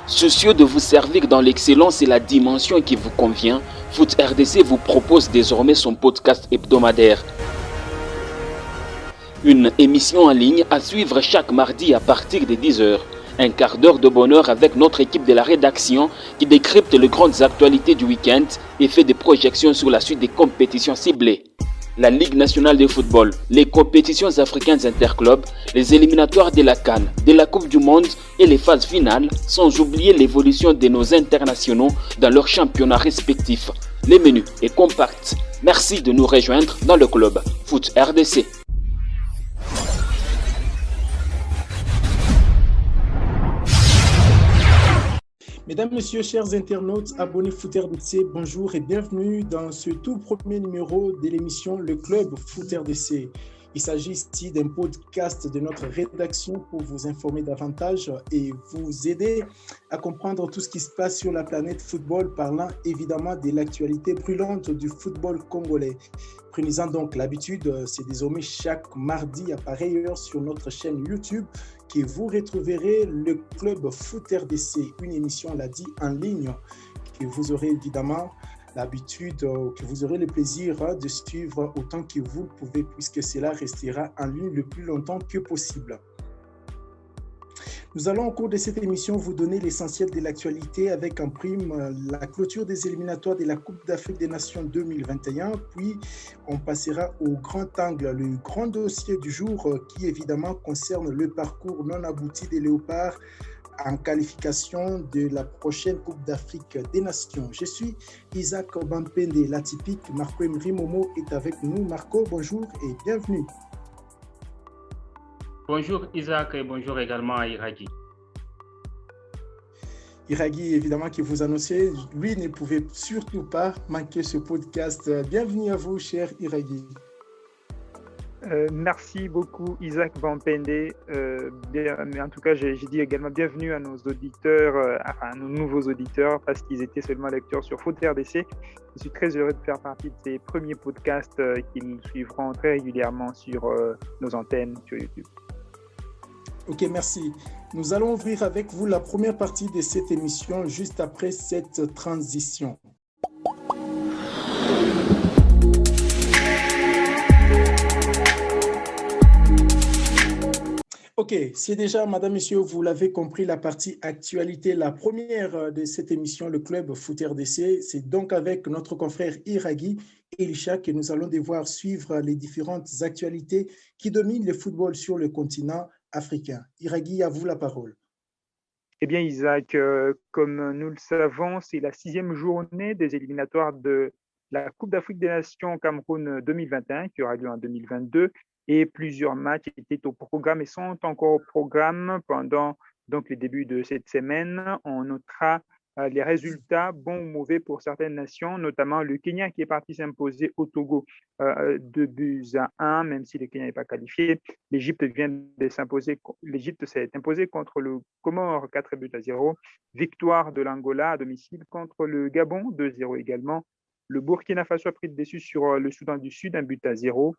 Soucieux de vous servir dans l'excellence et la dimension qui vous convient, Foot RDC vous propose désormais son podcast hebdomadaire. Une émission en ligne à suivre chaque mardi à partir de 10h. Un quart d'heure de bonheur avec notre équipe de la rédaction qui décrypte les grandes actualités du week-end et fait des projections sur la suite des compétitions ciblées. La Ligue nationale de football, les compétitions africaines interclubs, les éliminatoires de la CAN, de la Coupe du Monde et les phases finales, sans oublier l'évolution de nos internationaux dans leurs championnats respectifs. Le menu est compact. Merci de nous rejoindre dans le club Foot RDC. Mesdames, Messieurs, chers internautes, abonnés Foot RDC, bonjour et bienvenue dans ce tout premier numéro de l'émission Le Club Foot RDC. Il s'agit ici d'un podcast de notre rédaction pour vous informer davantage et vous aider à comprendre tout ce qui se passe sur la planète football, parlant évidemment de l'actualité brûlante du football congolais. Prenez-en donc l'habitude, c'est désormais chaque mardi à pareille heure sur notre chaîne YouTube que vous retrouverez le Club Foot RDC, une émission, on l'a dit, en ligne, que vous aurez évidemment l'habitude, que vous aurez le plaisir de suivre autant que vous le pouvez, puisque cela restera en ligne le plus longtemps que possible. Nous allons au cours de cette émission vous donner l'essentiel de l'actualité avec en prime la clôture des éliminatoires de la Coupe d'Afrique des Nations 2021, puis on passera au grand angle, le grand dossier du jour qui évidemment concerne le parcours non abouti des Léopards en qualification de la prochaine Coupe d'Afrique des Nations. Je suis Isaac Bampende, l'atypique. Marco Emery Momo est avec nous. Marco, bonjour et bienvenue. Bonjour Isaac et bonjour également à Iragi. Iragi, évidemment, qui vous annonçait, lui ne pouvait surtout pas manquer ce podcast. Bienvenue à vous, cher Iragi. Merci beaucoup Isaac Bampende. Mais en tout cas, j'ai dit également bienvenue à nos auditeurs, à nos nouveaux auditeurs, parce qu'ils étaient seulement lecteurs sur Foot RDC. Je suis très heureux de faire partie de ces premiers podcasts qui nous suivront très régulièrement sur nos antennes sur YouTube. Ok, merci. Nous allons ouvrir avec vous la première partie de cette émission juste après cette transition. Ok, c'est déjà, Madame, Monsieur, vous l'avez compris, la partie actualité, la première de cette émission, le Club Foot RDC. C'est donc avec notre confrère Iragi Elisha que nous allons devoir suivre les différentes actualités qui dominent le football sur le continent africain. Iragi, à vous la parole. Eh bien, Isaac, comme nous le savons, c'est la 6e journée des éliminatoires de la Coupe d'Afrique des Nations Cameroun 2021 qui aura lieu en 2022. Et plusieurs matchs étaient au programme et sont encore au programme pendant donc, les débuts de cette semaine. On notera les résultats bons ou mauvais pour certaines nations, notamment le Kenya qui est parti s'imposer au Togo 2-1, même si le Kenya n'est pas qualifié. L'Égypte s'est imposée contre le Comore 4-0. Victoire de l'Angola à domicile contre le Gabon 2-0 également. Le Burkina Faso a pris le dessus sur le Soudan du Sud 1-0.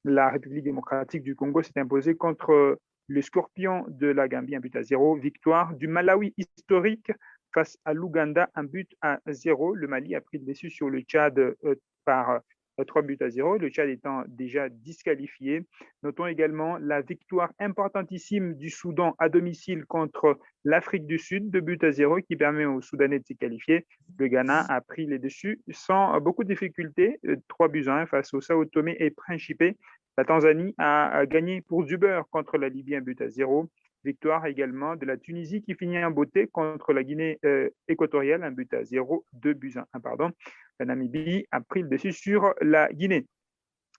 La République démocratique du Congo s'est imposée contre le Scorpion de la Gambie 1-0. Victoire du Malawi historique face à l'Ouganda 1-0. Le Mali a pris le dessus sur le Tchad par 3-0, le Tchad étant déjà disqualifié. Notons également la victoire importantissime du Soudan à domicile contre l'Afrique du Sud, 2-0, qui permet aux Soudanais de se qualifier. Le Ghana a pris les dessus sans beaucoup de difficultés, 3-1 face au Sao Tomé et Principe. La Tanzanie a gagné pour du beurre contre la Libye 1-0. Victoire également de la Tunisie qui finit en beauté contre la Guinée équatoriale, 1-0, 2-1, pardon. La Namibie a pris le dessus sur la Guinée.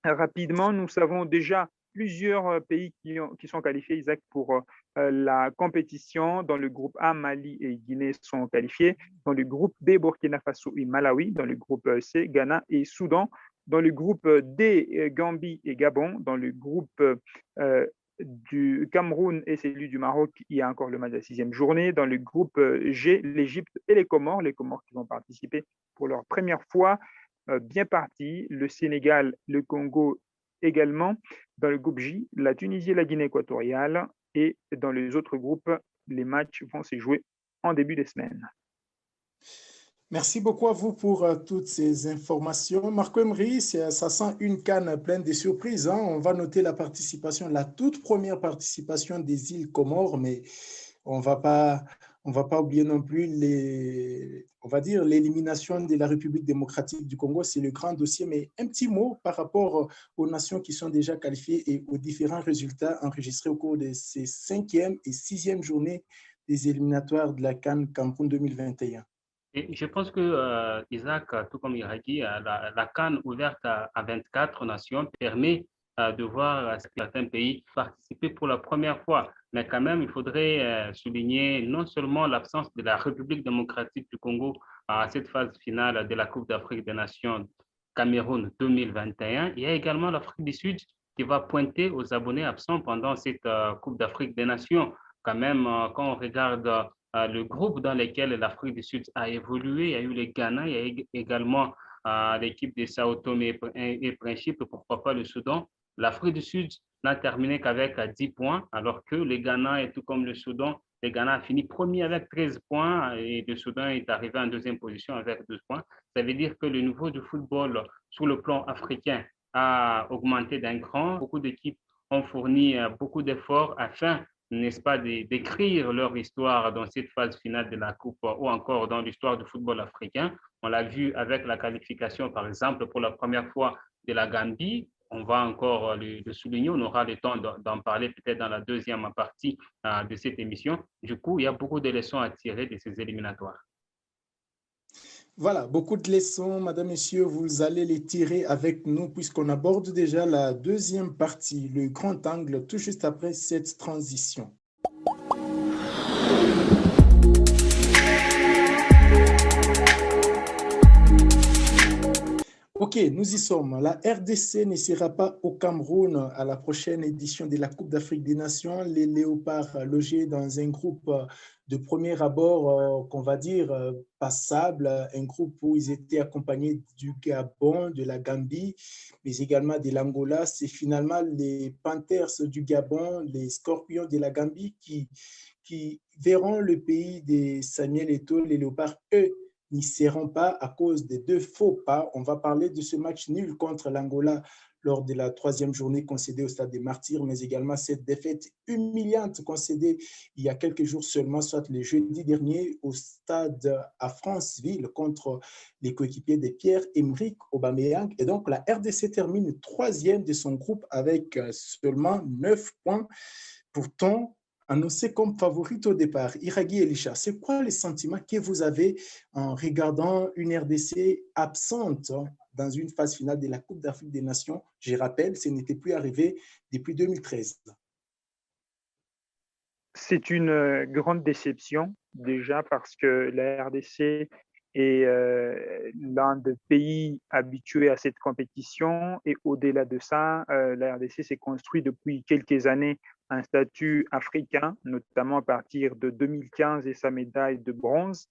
Rapidement, nous savons déjà plusieurs pays qui sont qualifiés, Isaac, pour la compétition. Dans le groupe A, Mali et Guinée sont qualifiés. Dans le groupe B, Burkina Faso et Malawi. Dans le groupe C, Ghana et Soudan. Dans le groupe D, Gambie et Gabon. Dans le groupe du Cameroun et celui du Maroc, il y a encore le match de la 6e journée. Dans le groupe G, l'Égypte et les Comores qui vont participer pour leur première fois. Bien parti, le Sénégal, le Congo également. Dans le groupe J, la Tunisie et la Guinée équatoriale. Et dans les autres groupes, les matchs vont se jouer en début de semaine. Merci beaucoup à vous pour toutes ces informations. Marco Emery, ça sent une CAN pleine de surprises, hein. On va noter la participation, la toute première participation des îles Comores, mais on va pas oublier non plus on va dire l'élimination de la République démocratique du Congo. C'est le grand dossier, mais un petit mot par rapport aux nations qui sont déjà qualifiées et aux différents résultats enregistrés au cours de ces 5e et 6e journées des éliminatoires de la CAN Cameroun 2021. Et je pense que Isaac, tout comme il a dit, la CAN ouverte à 24 nations permet de voir certains pays participer pour la première fois. Mais quand même, il faudrait souligner non seulement l'absence de la République démocratique du Congo à cette phase finale de la Coupe d'Afrique des Nations Cameroun 2021, il y a également l'Afrique du Sud qui va pointer aux abonnés absents pendant cette Coupe d'Afrique des Nations. Quand même, quand on regarde le groupe dans lequel l'Afrique du Sud a évolué, il y a eu les Ghana, il y a également l'équipe de Sao Tomé et Principe, pourquoi pas le Soudan. L'Afrique du Sud n'a terminé qu'avec 10 points, alors que les Ghana, et tout comme le Soudan, le Ghana a fini premier avec 13 points et le Soudan est arrivé en deuxième position avec 12 points. Ça veut dire que le niveau du football sur le plan africain a augmenté d'un cran. Beaucoup d'équipes ont fourni beaucoup d'efforts afin, n'est-ce pas, d'écrire leur histoire dans cette phase finale de la Coupe ou encore dans l'histoire du football africain. On l'a vu avec la qualification, par exemple, pour la première fois de la Gambie. On va encore le souligner, on aura le temps d'en parler peut-être dans la deuxième partie de cette émission. Du coup, il y a beaucoup de leçons à tirer de ces éliminatoires. Voilà, beaucoup de leçons, madame, messieurs, vous allez les tirer avec nous puisqu'on aborde déjà la deuxième partie, le grand angle, tout juste après cette transition. Ok, nous y sommes. La RDC ne sera pas au Cameroun à la prochaine édition de la Coupe d'Afrique des Nations. Les Léopards logés dans un groupe de premier abord, qu'on va dire passable, un groupe où ils étaient accompagnés du Gabon, de la Gambie, mais également de l'Angola. C'est finalement les Panthers du Gabon, les Scorpions de la Gambie qui verront le pays de Samuel Eto'o, les Léopards, eux, n'y seront pas à cause des 2 faux pas. On va parler de ce match nul contre l'Angola lors de la 3e journée concédée au Stade des Martyrs, mais également cette défaite humiliante concédée il y a quelques jours seulement, soit le jeudi dernier, au stade à Franceville contre les coéquipiers de Pierre-Emerick Aubameyang. Et donc, la RDC termine 3e de son groupe avec seulement 9 points. Pourtant, annoncé comme favorite au départ. Iragui Elisha, c'est quoi les sentiments que vous avez en regardant une RDC absente dans une phase finale de la Coupe d'Afrique des Nations? Je rappelle, ce n'était plus arrivé depuis 2013. C'est une grande déception, déjà parce que la RDC est l'un des pays habitués à cette compétition et au-delà de ça, la RDC s'est construit depuis quelques années un statut africain, notamment à partir de 2015 et sa médaille de bronze.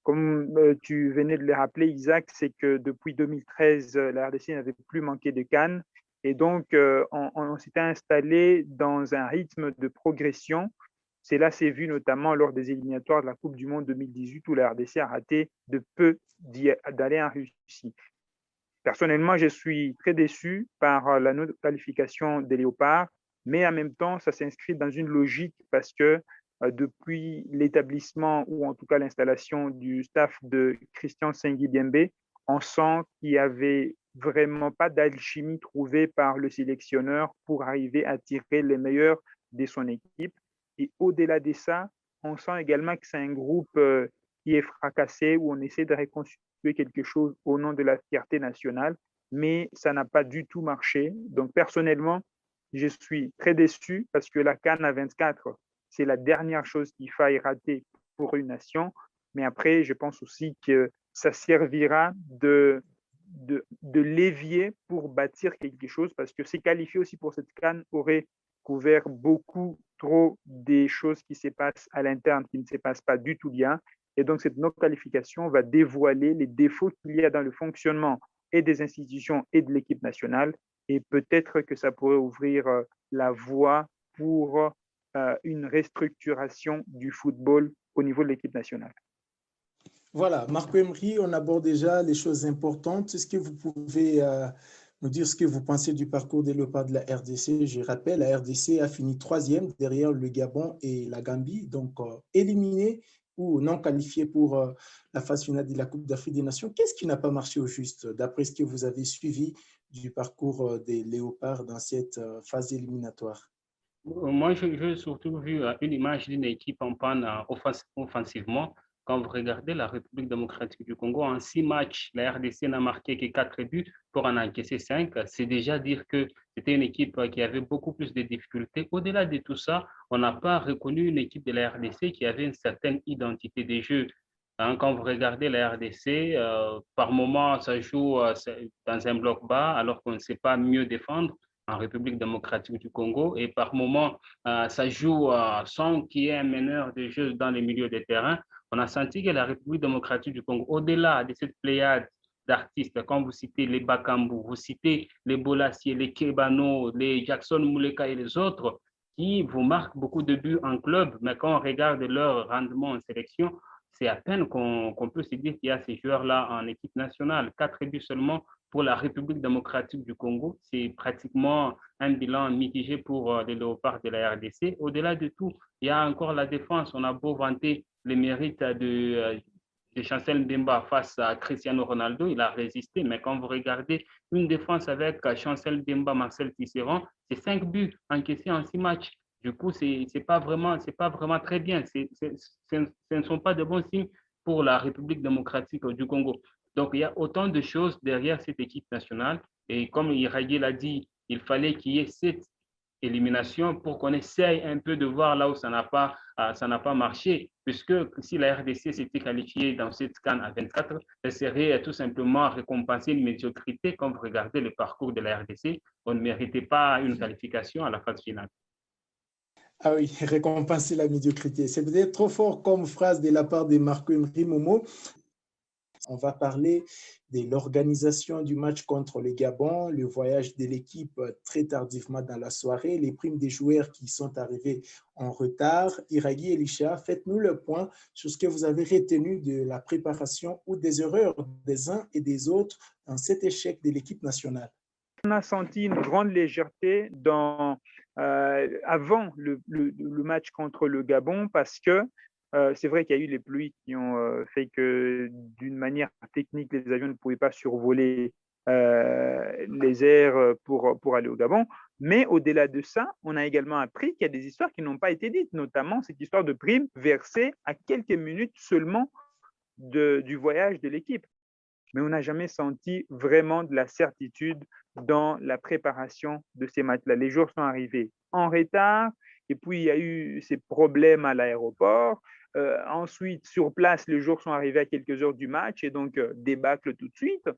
Comme tu venais de le rappeler, Isaac, c'est que depuis 2013, la RDC n'avait plus manqué de CAN et donc on s'était installé dans un rythme de progression. Cela s'est vu notamment lors des éliminatoires de la Coupe du Monde 2018 où la RDC a raté de peu d'aller en Russie. Personnellement, je suis très déçu par la non-qualification des Léopards, mais en même temps, ça s'inscrit dans une logique parce que depuis l'établissement ou en tout cas l'installation du staff de Christian Sengui Diembe, on sent qu'il n'y avait vraiment pas d'alchimie trouvée par le sélectionneur pour arriver à tirer les meilleurs de son équipe. Et au-delà de ça, on sent également que c'est un groupe qui est fracassé, où on essaie de reconstituer quelque chose au nom de la fierté nationale, mais ça n'a pas du tout marché. Donc personnellement, je suis très déçu parce que la CAN à 24, c'est la dernière chose qu'il faille rater pour une nation. Mais après, je pense aussi que ça servira de levier pour bâtir quelque chose parce que se qualifier aussi pour cette CAN aurait couvert beaucoup trop des choses qui se passent à l'interne, qui ne se passent pas du tout bien. Et donc, cette non-qualification va dévoiler les défauts qu'il y a dans le fonctionnement et des institutions et de l'équipe nationale. Et peut-être que ça pourrait ouvrir la voie pour une restructuration du football au niveau de l'équipe nationale. Voilà, Marco Emery, on aborde déjà les choses importantes. Est-ce que vous pouvez nous dire ce que vous pensez du parcours des Léopards de la RDC? Je rappelle, la RDC a fini 3e derrière le Gabon et la Gambie, donc éliminés ou non qualifiés pour la phase finale de la Coupe d'Afrique des Nations. Qu'est-ce qui n'a pas marché au juste, d'après ce que vous avez suivi du parcours des Léopards dans cette phase éliminatoire? Moi, j'ai surtout vu une image d'une équipe en panne offensivement. Quand vous regardez la République démocratique du Congo, en 6 matchs, la RDC n'a marqué que 4 buts pour en encaisser 5. C'est déjà dire que c'était une équipe qui avait beaucoup plus de difficultés. Au-delà de tout ça, on n'a pas reconnu une équipe de la RDC qui avait une certaine identité des jeux. Hein, quand vous regardez la RDC, par moment, ça joue dans un bloc bas alors qu'on ne sait pas mieux défendre en République démocratique du Congo. Et par moment, ça joue sans qu'il y ait un meneur de jeu dans les milieux de terrain. On a senti que la République démocratique du Congo, au-delà de cette pléiade d'artistes, quand vous citez les Bakambu, vous citez les Bolassier, les Kebano, les Jackson Mouleka et les autres, qui vous marquent beaucoup de buts en club, mais quand on regarde leur rendement en sélection, c'est à peine qu'on peut se dire qu'il y a ces joueurs-là en équipe nationale. 4 buts seulement pour la République démocratique du Congo. C'est pratiquement un bilan mitigé pour les Léopards de la RDC. Au-delà de tout, il y a encore la défense. On a beau vanter les mérites de Chancel Mbemba face à Cristiano Ronaldo, il a résisté. Mais quand vous regardez une défense avec Chancel Mbemba, Marcel Tisserand, c'est 5 buts encaissés en 6 matchs. Du coup, c'est pas vraiment très bien. Ce ne sont pas de bons signes pour la République démocratique du Congo. Donc, il y a autant de choses derrière cette équipe nationale. Et comme Iraghi l'a dit, il fallait qu'il y ait cette élimination pour qu'on essaye un peu de voir là où ça n'a pas marché. Puisque si la RDC s'était qualifiée dans cette CAN à 24, elle serait tout simplement récompenser une médiocrité. Quand vous regardez le parcours de la RDC, on ne méritait pas une qualification à la phase finale. Ah oui, récompenser la médiocrité. C'est peut-être trop fort comme phrase de la part de Marco Emery Momo. On va parler de l'organisation du match contre le Gabon, le voyage de l'équipe très tardivement dans la soirée, les primes des joueurs qui sont arrivés en retard. Iraghi Elisha, faites-nous le point sur ce que vous avez retenu de la préparation ou des erreurs des uns et des autres dans cet échec de l'équipe nationale. On a senti une grande légèreté avant le match contre le Gabon parce que c'est vrai qu'il y a eu les pluies qui ont fait que d'une manière technique, les avions ne pouvaient pas survoler les airs pour aller au Gabon. Mais au-delà de ça, on a également appris qu'il y a des histoires qui n'ont pas été dites, notamment cette histoire de primes versées à quelques minutes seulement du voyage de l'équipe. Mais on n'a jamais senti vraiment de la certitude dans la préparation de ces matchs-là. Les joueurs sont arrivés en retard, et puis il y a eu ces problèmes à l'aéroport. Ensuite, sur place, les joueurs sont arrivés à quelques heures du match, et donc débâcle tout de suite.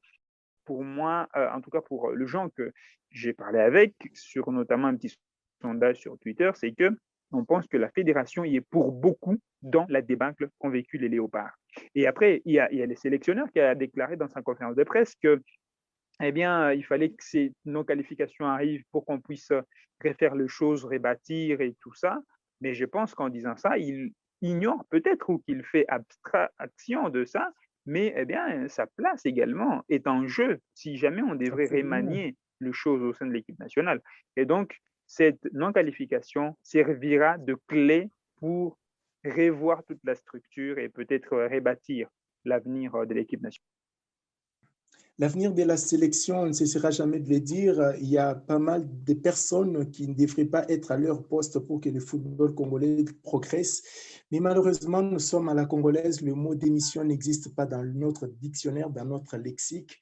Pour moi, en tout cas pour les gens que j'ai parlé avec, sur notamment un petit sondage sur Twitter, c'est que on pense que la fédération y est pour beaucoup dans la débâcle qu'ont vécu les Léopards. Et après, il y a les sélectionneurs qui a déclaré dans sa conférence de presse que eh bien, il fallait que ces non-qualifications arrivent pour qu'on puisse refaire les choses, rebâtir et tout ça. Mais je pense qu'en disant ça, il ignore peut-être ou qu'il fait abstraction de ça, mais eh bien, sa place également est en jeu si jamais on devrait remanier les choses au sein de l'équipe nationale. Et donc, cette non-qualification servira de clé pour revoir toute la structure et peut-être rebâtir l'avenir de l'équipe nationale. L'avenir de la sélection, on ne cessera jamais de le dire. Il y a pas mal de personnes qui ne devraient pas être à leur poste pour que le football congolais progresse. Mais malheureusement, nous sommes à la congolaise. Le mot démission n'existe pas dans notre dictionnaire, dans notre lexique.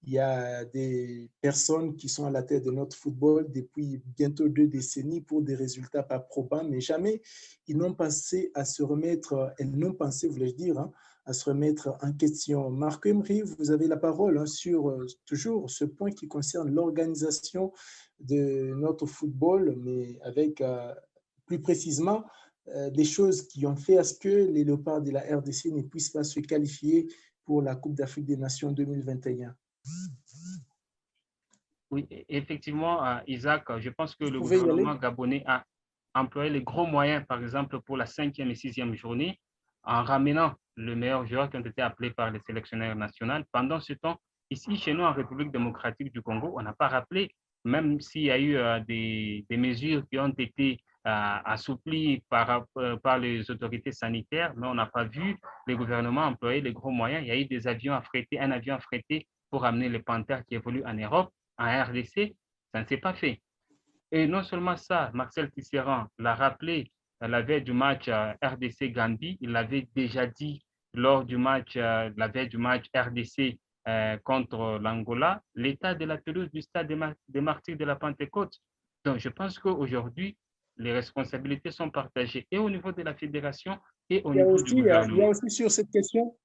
Il y a des personnes qui sont à la tête de notre football depuis bientôt 2 décennies pour des résultats pas probants, mais jamais ils n'ont pensé à se remettre, elles n'ont pensé, voulais-je dire, à se remettre en question. Marc Emery, vous avez la parole sur toujours ce point qui concerne l'organisation de notre football, mais avec plus précisément des choses qui ont fait à ce que les Léopards de la RDC ne puissent pas se qualifier pour la Coupe d'Afrique des Nations 2021. Oui, effectivement, Isaac, je pense que le gouvernement gabonais a… employer les gros moyens, par exemple, pour la 5e et 6e journée, en ramenant le meilleur joueur qui ont été appelés par les sélectionneurs nationaux. Pendant ce temps, ici, chez nous, en République démocratique du Congo, on n'a pas rappelé, même s'il y a eu des mesures qui ont été assouplies par les autorités sanitaires, mais on n'a pas vu le gouvernement employer les gros moyens. Il y a eu des avions affrétés, un avion affrété pour amener les Panthères qui évoluent en Europe, en RDC. Ça ne s'est pas fait. Et non seulement ça, Marcel Tisserand l'a rappelé la veille du match RDC-Gambie, il l'avait déjà dit lors du match, la veille du match RDC contre l'Angola, l'état de la pelouse du stade des Martyrs de la Pentecôte. Donc, je pense qu'aujourd'hui, les responsabilités sont partagées et au niveau de la fédération et au niveau du Il y gouvernement. a aussi sur cette question,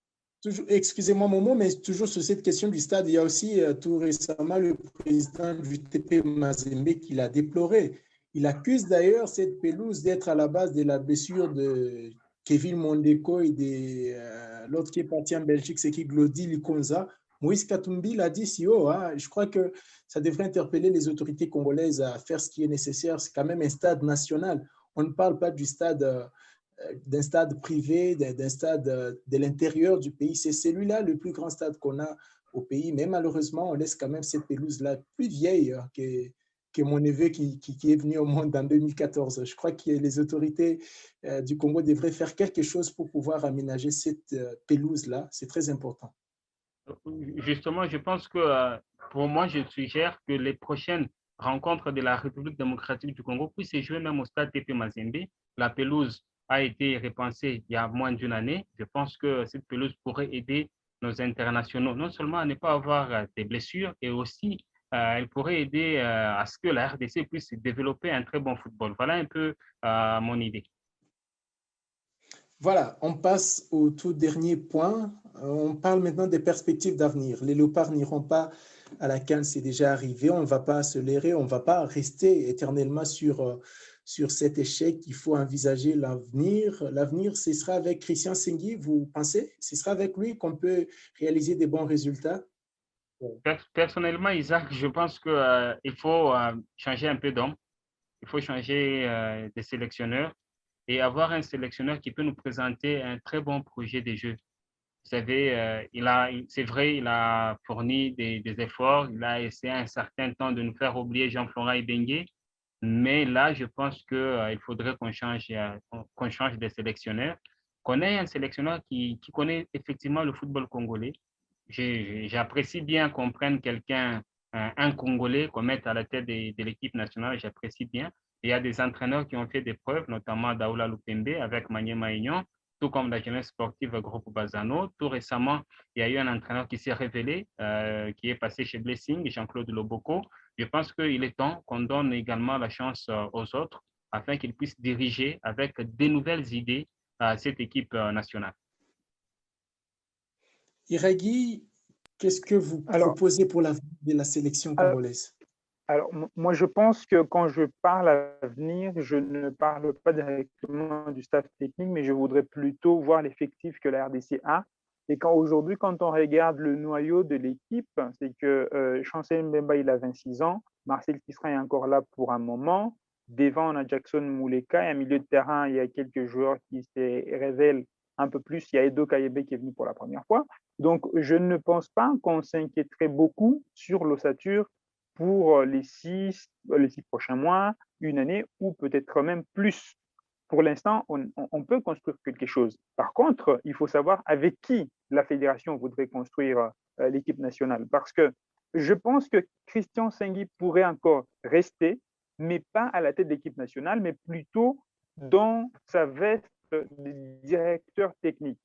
excusez-moi Momo, mais toujours sur cette question du stade, il y a aussi tout récemment le président du TP Mazembe qui l'a déploré. Il accuse d'ailleurs cette pelouse d'être à la base de la blessure de Kevin Mondeko et de l'autre qui est parti en Belgique, c'est qui Glody Likonza. Moïse Katumbi l'a dit si haut. Hein. Je crois que ça devrait interpeller les autorités congolaises à faire ce qui est nécessaire. C'est quand même un stade national. On ne parle pas du stade d'un stade privé, d'un stade de l'intérieur du pays. C'est celui-là le plus grand stade qu'on a au pays. Mais malheureusement, on laisse quand même cette pelouse-là plus vieille que mon neveu qui est venu au monde en 2014. Je crois que les autorités du Congo devraient faire quelque chose pour pouvoir aménager cette pelouse-là. C'est très important. Justement, je pense que pour moi, je suggère que les prochaines rencontres de la République démocratique du Congo puissent se jouer même au stade TP Mazembe. La pelouse a été repensée il y a moins d'une année. Je pense que cette pelouse pourrait aider nos internationaux, non seulement à ne pas avoir des blessures, et aussi elle pourrait aider à ce que la RDC puisse développer un très bon football. Voilà un peu mon idée. Voilà, on passe au tout dernier point. On parle maintenant des perspectives d'avenir. Les Léopards n'iront pas à la CAN, c'est déjà arrivé. On ne va pas accélérer, on ne va pas rester éternellement sur cet échec. Il faut envisager l'avenir. L'avenir, ce sera avec Christian Sengui, vous pensez? Ce sera avec lui qu'on peut réaliser des bons résultats? Personnellement, Isaac, je pense qu'il faut changer un peu d'homme. Il faut changer de sélectionneur et avoir un sélectionneur qui peut nous présenter un très bon projet de jeu. Vous savez, c'est vrai, il a fourni des efforts, il a essayé un certain temps de nous faire oublier Jean-Florent Ibengue, mais là, je pense qu'il faudrait qu'on change de sélectionneur, qu'on ait un sélectionneur qui connaît effectivement le football congolais. J'apprécie bien qu'on prenne quelqu'un, un Congolais, qu'on mette à la tête de l'équipe nationale, j'apprécie bien. Il y a des entraîneurs qui ont fait des preuves, notamment Daoula Lupembe avec Maniema Aignan, tout comme la jeunesse sportive Groupe Bazano. Tout récemment, il y a eu un entraîneur qui s'est révélé, qui est passé chez Blessing, Jean-Claude Loboko. Je pense qu'il est temps qu'on donne également la chance aux autres afin qu'ils puissent diriger avec de nouvelles idées cette équipe nationale. Iragui, qu'est-ce que vous proposez pour l'avenir de la sélection congolaise? Alors, moi, je pense que quand je parle à l'avenir, je ne parle pas directement du staff technique, mais je voudrais plutôt voir l'effectif que la RDC a. Et aujourd'hui, quand on regarde le noyau de l'équipe, c'est que Chancel Mbemba, il a 26 ans, Marcel Tisserand est encore là pour un moment. Devant, on a Jackson Mouleka, et un milieu de terrain, il y a quelques joueurs qui se révèlent un peu plus. Il y a Edo Kayebe qui est venu pour la première fois. Donc, je ne pense pas qu'on s'inquiéterait beaucoup sur l'ossature pour les six prochains mois, une année ou peut-être même plus. Pour l'instant, on peut construire quelque chose. Par contre, il faut savoir avec qui la fédération voudrait construire l'équipe nationale. Parce que je pense que Christian Sengui pourrait encore rester, mais pas à la tête de l'équipe nationale, mais plutôt dans sa veste de directeur technique.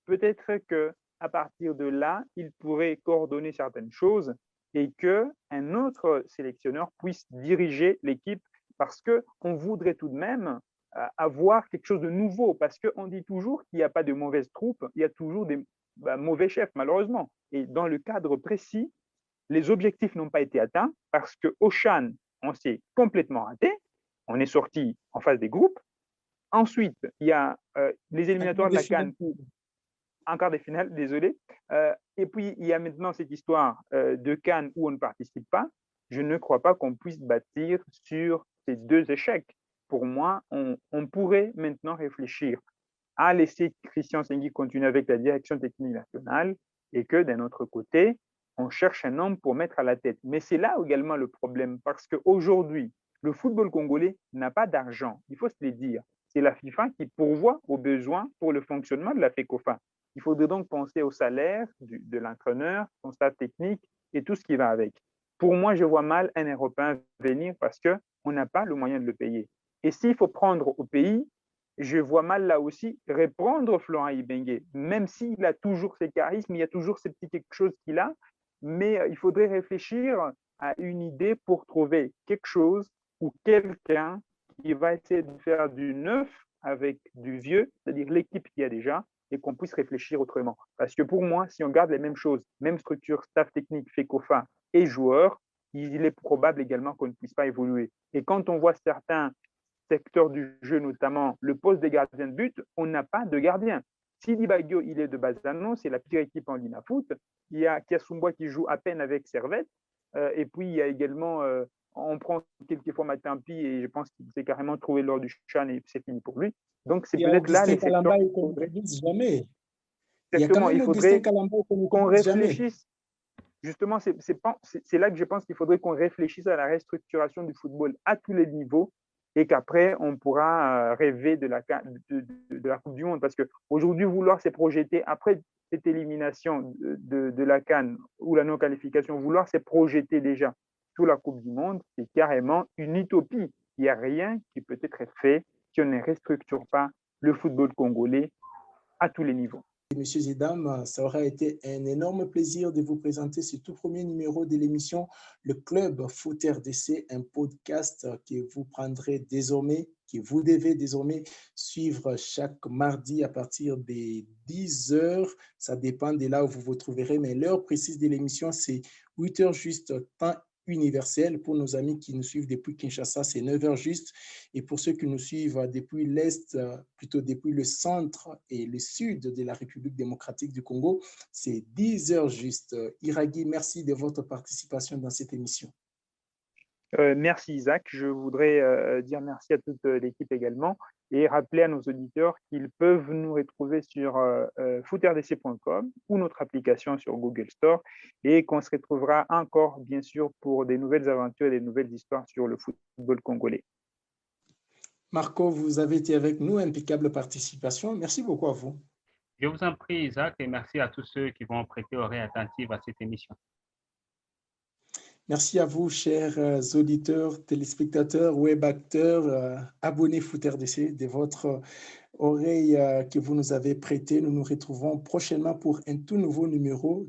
Peut-être qu'à partir de là, il pourrait coordonner certaines choses et qu'un autre sélectionneur puisse diriger l'équipe parce qu'on voudrait tout de même avoir quelque chose de nouveau parce qu'on dit toujours qu'il n'y a pas de mauvaises troupes, il y a toujours des mauvais chefs malheureusement. Et dans le cadre précis, les objectifs n'ont pas été atteints parce qu'au CHAN, on s'est complètement raté, on est sorti en phase des groupes. Ensuite, il y a les éliminatoires de la CAN en quart de finale, désolé. Et puis, il y a maintenant cette histoire de CAN où on ne participe pas. Je ne crois pas qu'on puisse bâtir sur ces deux échecs. pour moi, on pourrait maintenant réfléchir à laisser Christian Sengui continuer avec la direction technique nationale et que d'un autre côté, on cherche un homme pour mettre à la tête. Mais c'est là également le problème parce qu'aujourd'hui, le football congolais n'a pas d'argent, il faut se le dire. C'est la FIFA qui pourvoit aux besoins pour le fonctionnement de la FECOFA. Il faudrait donc penser au salaire de l'entraîneur, son staff technique et tout ce qui va avec. Pour moi, je vois mal un Européen venir parce qu'on n'a pas le moyen de le payer. Et s'il faut prendre au pays, je vois mal là aussi reprendre Florent Ibenge, même s'il a toujours ses charismes, il y a toujours ces petits quelque chose qu'il a, mais il faudrait réfléchir à une idée pour trouver quelque chose ou quelqu'un qui va essayer de faire du neuf avec du vieux, c'est-à-dire l'équipe qu'il y a déjà, et qu'on puisse réfléchir autrement. Parce que pour moi, si on garde les mêmes choses, même structure, staff technique, FECOFA et joueurs, il est probable également qu'on ne puisse pas évoluer. Et quand on voit certains secteurs du jeu, notamment le poste des gardiens de but, on n'a pas de gardien. Sidi Bagio, il est de Bazano, c'est la pire équipe en Lina Foot. Il y a Kiasumboa qui joue à peine avec Servette. Et puis, il y a également, on prend quelquefois Matampi et je pense qu'il s'est carrément trouvé lors du Chan et c'est fini pour lui. Donc, c'est peut-être là les secteurs jamais. Exactement, il faudrait qu'on réfléchisse. Justement, c'est là que je pense qu'il faudrait qu'on réfléchisse à la restructuration du football à tous les niveaux et qu'après, on pourra rêver de la Coupe du Monde. Parce qu'aujourd'hui, vouloir se projeter après cette élimination de la CAN ou la non-qualification, vouloir se projeter déjà sur la Coupe du Monde, c'est carrément une utopie. Il n'y a rien qui peut être fait si on ne restructure pas le football congolais à tous les niveaux. Messieurs et dames, ça aura été un énorme plaisir de vous présenter ce tout premier numéro de l'émission Le Club Foot RDC, un podcast que vous prendrez désormais, que vous devez désormais suivre chaque mardi à partir des 10h. Ça dépend de là où vous vous trouverez, mais l'heure précise de l'émission, c'est 8h juste, temps universel. Pour nos amis qui nous suivent depuis Kinshasa, c'est 9h juste. Et pour ceux qui nous suivent depuis l'Est, plutôt depuis le centre et le sud de la République démocratique du Congo, c'est 10h juste. Iraghi, merci de votre participation dans cette émission. Merci Isaac. Je voudrais dire merci à toute l'équipe également et rappeler à nos auditeurs qu'ils peuvent nous retrouver sur footrdc.com ou notre application sur Google Store et qu'on se retrouvera encore, bien sûr, pour des nouvelles aventures et des nouvelles histoires sur le football congolais. Marco, vous avez été avec nous, impeccable participation. Merci beaucoup à vous. Je vous en prie, Isaac, et merci à tous ceux qui vont prêter oreille attentive à cette émission. Merci à vous, chers auditeurs, téléspectateurs, web acteurs, abonnés Foot RDC, de votre oreille que vous nous avez prêtée. Nous nous retrouvons prochainement pour un tout nouveau numéro,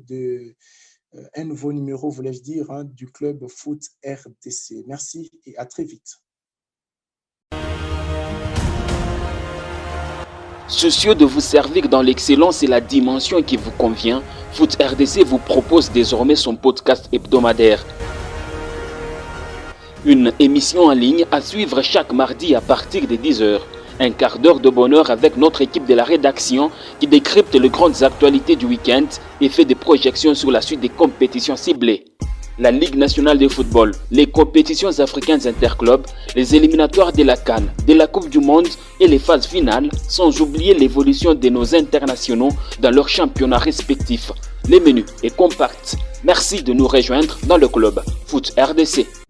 voulais-je dire, du Club Foot RDC. Merci et à très vite. Soucieux de vous servir dans l'excellence et la dimension qui vous convient, Foot RDC vous propose désormais son podcast hebdomadaire. Une émission en ligne à suivre chaque mardi à partir de 10h. Un quart d'heure de bonheur avec notre équipe de la rédaction qui décrypte les grandes actualités du week-end et fait des projections sur la suite des compétitions ciblées. La Ligue nationale de football, les compétitions africaines interclubs, les éliminatoires de la CAN, de la Coupe du Monde et les phases finales, sans oublier l'évolution de nos internationaux dans leurs championnats respectifs. Les menus est compact. Merci de nous rejoindre dans le club Foot RDC.